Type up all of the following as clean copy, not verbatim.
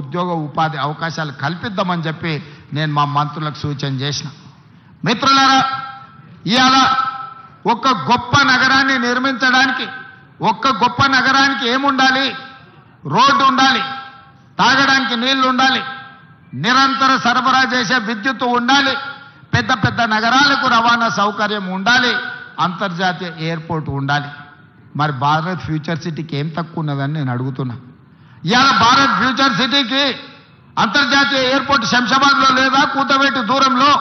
ఉద్యోగ ఉపాధి అవకాశాలు కల్పిద్దామని చెప్పి నేను మా మంత్రులకు సూచన చేసిన. మిత్రులారా, ఇవాళ ఒక గొప్ప నగరాన్ని నిర్మించడానికి ఏముండాలి? రోడ్డు ఉండాలి, తాగడానికి నీళ్లు ఉండాలి, నిరంతర సరఫరా చేసే విద్యుత్తు ఉండాలి, పెద్ద పెద్ద నగరాలకు రవాణా సౌకర్యం ఉండాలి, అంతర్జాతీయ ఎయిర్పోర్ట్ ఉండాలి. మరి భారత్ ఫ్యూచర్ సిటీకి ఏం తక్కువ ఉన్నదని నేను అడుగుతున్నా. ఇవాళ భారత్ ఫ్యూచర్ సిటీకి అంతర్జాతీయ ఎయిర్పోర్ట్ శంషాబాద్లో లేదా? కూతవేటు దూరంలో.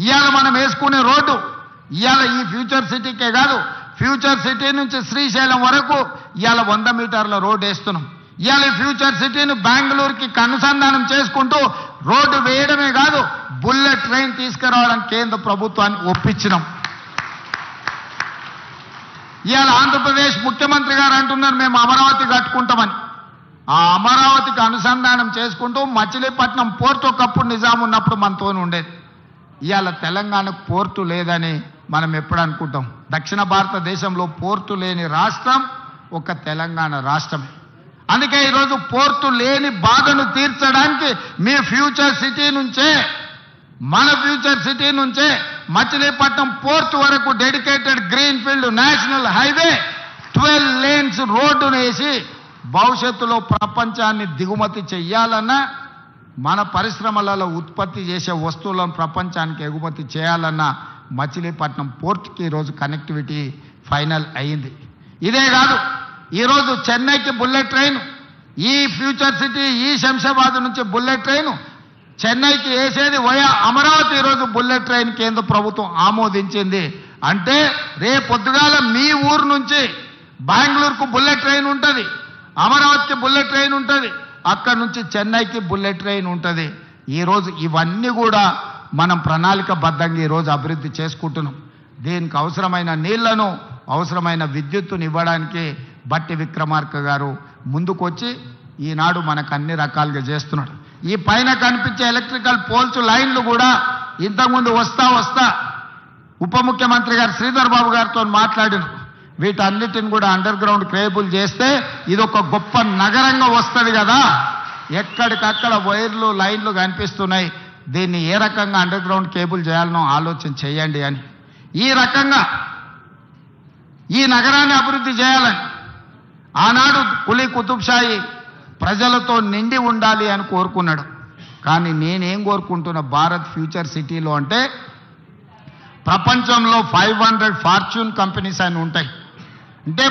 ఇవాళ మనం వేసుకునే రోడ్డు ఇవాళ ఈ ఫ్యూచర్ సిటీకే కాదు, ఫ్యూచర్ సిటీ నుంచి శ్రీశైలం వరకు ఇవాళ 100 మీటర్ల రోడ్డు వేస్తున్నాం. ఇవాళ ఫ్యూచర్ సిటీని బెంగళూరుకి అనుసంధానం చేసుకుంటూ రోడ్డు వేయడమే కాదు, బుల్లెట్ ట్రైన్ తీసుకురావడానికి కేంద్ర ప్రభుత్వాన్ని ఒప్పించినాం. ఇవాళ ఆంధ్రప్రదేశ్ ముఖ్యమంత్రి గారు అంటున్నారు మేము అమరావతి కట్టుకుంటామని. ఆ అమరావతికి అనుసంధానం చేసుకుంటూ మచిలీపట్నం పోర్టు ఒకప్పుడు నిజాం ఉన్నప్పుడు మనతో ఉండేది. ఇవాళ తెలంగాణకు పోర్టు లేదని మనం ఎప్పుడు అనుకుంటాం. దక్షిణ భారతదేశంలో పోర్టు లేని రాష్ట్రం ఒక తెలంగాణ రాష్ట్రమే. అందుకే ఈరోజు పోర్టు లేని బాధను తీర్చడానికి మీ ఫ్యూచర్ సిటీ నుంచే, మన ఫ్యూచర్ సిటీ నుంచే మచిలీపట్నం పోర్టు వరకు dedicated green field national highway 12 lanes రోడ్డును వేసి భవిష్యత్తులో ప్రపంచాన్ని దిగుమతి చెయ్యాలన్నా, మన పరిశ్రమలలో ఉత్పత్తి చేసే వస్తువులను ప్రపంచానికి ఎగుమతి చేయాలన్నా మచిలీపట్నం పోర్టుకి ఈరోజు కనెక్టివిటీ ఫైనల్ అయింది. ఇదే కాదు, ఈరోజు చెన్నైకి బుల్లెట్ ట్రైన్, ఈ ఫ్యూచర్ సిటీ ఈ శంషాబాద్ నుంచి బుల్లెట్ ట్రైన్ చెన్నైకి వేసేది వయా అమరావతి. ఈరోజు బుల్లెట్ ట్రైన్ కేంద్ర ప్రభుత్వం ఆమోదించింది. అంటే రేపొద్దుగాల మీ ఊరు నుంచి బెంగళూరుకు బుల్లెట్ ట్రైన్ ఉంటుంది, అమరావతికి బుల్లెట్ ట్రైన్ ఉంటుంది, అక్కడి నుంచి చెన్నైకి బుల్లెట్ ట్రైన్ ఉంటుంది. ఈరోజు ఇవన్నీ కూడా మనం ప్రణాళికబద్ధంగా ఈరోజు అభివృద్ధి చేసుకుంటున్నాం. దీనికి అవసరమైన నీళ్లను, అవసరమైన విద్యుత్తును ఇవ్వడానికి బట్టి విక్రమార్క గారు ముందుకొచ్చి ఈనాడు మనకు అన్ని రకాలుగా చేస్తున్నాడు. ఈ పైన కనిపించే ఎలక్ట్రికల్ పోల్స్ లైన్లు కూడా ఇంతకుముందు వస్తా ఉప ముఖ్యమంత్రి గారు శ్రీధర్ బాబు గారితో మాట్లాడిన వీటన్నిటిని కూడా అండర్ గ్రౌండ్ కేబుల్ చేస్తే ఇది ఒక గొప్ప నగరంగా వస్తుంది కదా. ఎక్కడికక్కడ వైర్లు లైన్లు కనిపిస్తున్నాయి, దీన్ని ఏ రకంగా అండర్ గ్రౌండ్ కేబుల్ చేయాలనో ఆలోచన చేయండి అని. ఈ రకంగా ఈ నగరాన్ని అభివృద్ధి చేయాలని ఆనాడు కులీ కుతుబ్షాయి ప్రజలతో నిండి ఉండాలి అని కోరుకున్నాడు. కానీ నేనేం కోరుకుంటున్నా భారత్ ఫ్యూచర్ సిటీలో అంటే ప్రపంచంలో 500 ఫార్చ్యూన్ కంపెనీస్ అని ఉంటాయి. అంటే